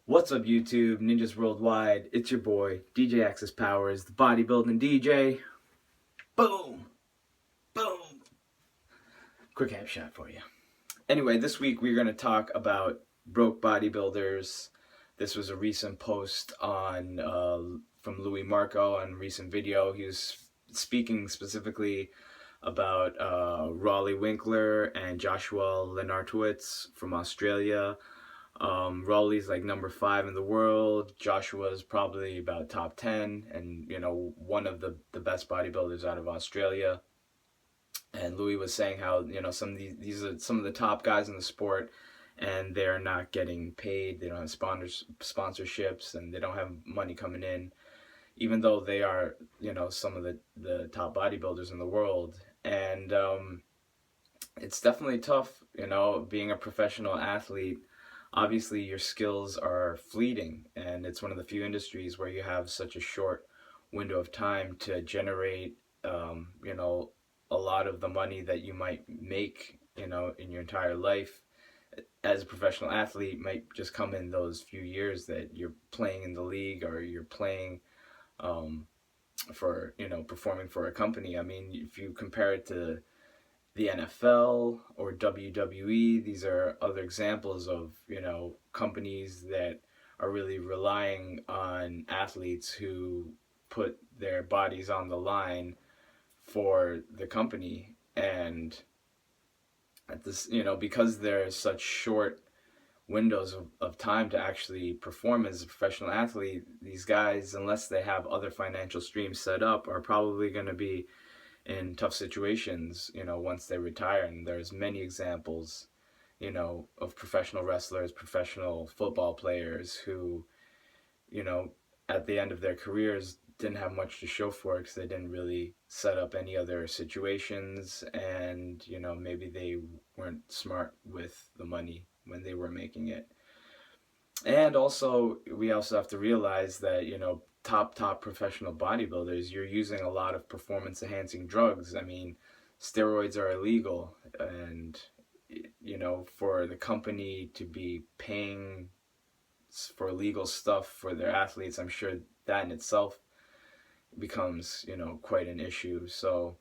What's up, YouTube, Ninjas Worldwide? It's your boy, DJ Axis Powers, the bodybuilding DJ. Boom! Boom! Quick ab shot for you. Anyway, this week we're going to talk about broke bodybuilders. This was a recent post on from Louis Marco on a recent video. He was speaking specifically about Raleigh Winkler and Joshua Lenartowicz from Australia. Raleigh's like number 5 in the world. Joshua's probably about top 10, and one of the best bodybuilders out of Australia. And Louis was saying how some of these are some of the top guys in the sport, and they're not getting paid. They don't have sponsorships, and they don't have money coming in, even though they are some of the top bodybuilders in the world. And it's definitely tough, being a professional athlete. Obviously, your skills are fleeting, and it's one of the few industries where you have such a short window of time to generate, a lot of the money that you might make, in your entire life as a professional athlete might just come in those few years that you're playing in the league, or you're playing for, performing for a company. I mean, if you compare it to the NFL or WWE, these are other examples of, companies that are really relying on athletes who put their bodies on the line for the company. And at this, because there's such short windows of time to actually perform as a professional athlete, these guys, unless they have other financial streams set up, are probably going to be in tough situations, once they retire. And there's many examples, of professional wrestlers, professional football players who, at the end of their careers didn't have much to show for it because they didn't really set up any other situations, and, maybe they weren't smart with the money when they were making it. And also, we also have to realize that, top professional bodybuilders, you're using a lot of performance enhancing drugs. I mean, steroids are illegal, and for the company to be paying for illegal stuff for their athletes, I'm sure that in itself becomes quite an issue. So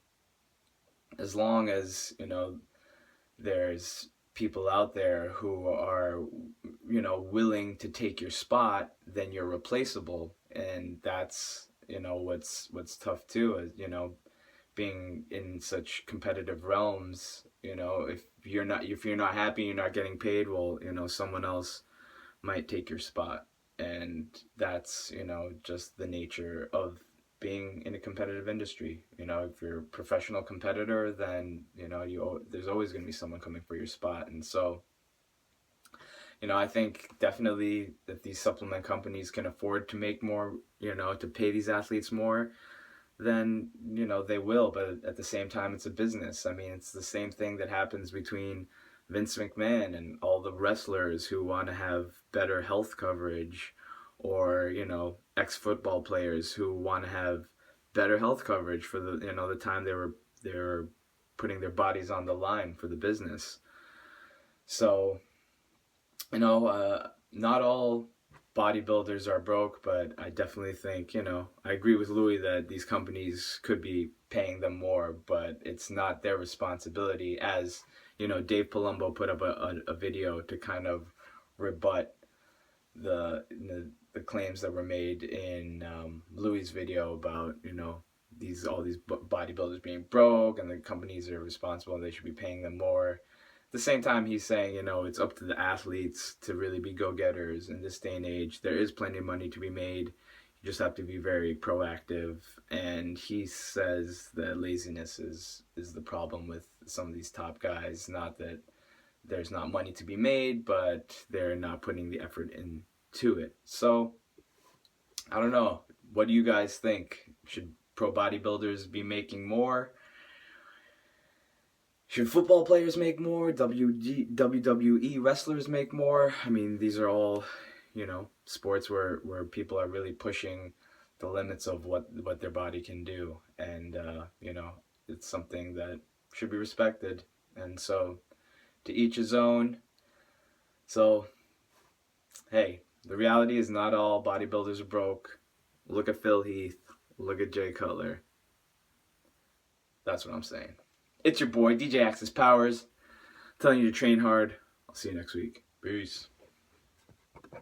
as long as there's people out there who are willing to take your spot, then you're replaceable. And that's what's tough too, is being in such competitive realms. If you're not happy, you're not getting paid, well, someone else might take your spot. And that's just the nature of being in a competitive industry. If you're a professional competitor, then there's always going to be someone coming for your spot. And so I think definitely that these supplement companies can afford to make more, to pay these athletes more, then they will. But at the same time, it's a business. I mean, it's the same thing that happens between Vince McMahon and all the wrestlers who want to have better health coverage, or ex-football players who want to have better health coverage for the time they were putting their bodies on the line for the business. So not all bodybuilders are broke, but I definitely think, I agree with Louis that these companies could be paying them more, but it's not their responsibility. As Dave Palumbo put up a video to kind of rebut the claims that were made in Louis' video about all these bodybuilders being broke, and the companies are responsible and they should be paying them more. At the same time, he's saying it's up to the athletes to really be go-getters in this day and age. There is plenty of money to be made. You just have to be very proactive. And he says that laziness is the problem with some of these top guys. Not that there's not money to be made, but they're not putting the effort into it. So I don't know. What do you guys think? Should pro bodybuilders be making more? Should football players make more? WWE wrestlers make more? I mean, these are all, sports where people are really pushing the limits of what their body can do. And, it's something that should be respected. And so, to each his own. So, hey, The reality is not all bodybuilders are broke. Look at Phil Heath. Look at Jay Cutler. That's what I'm saying. It's your boy, DJ Access Powers, telling you to train hard. I'll see you next week. Peace.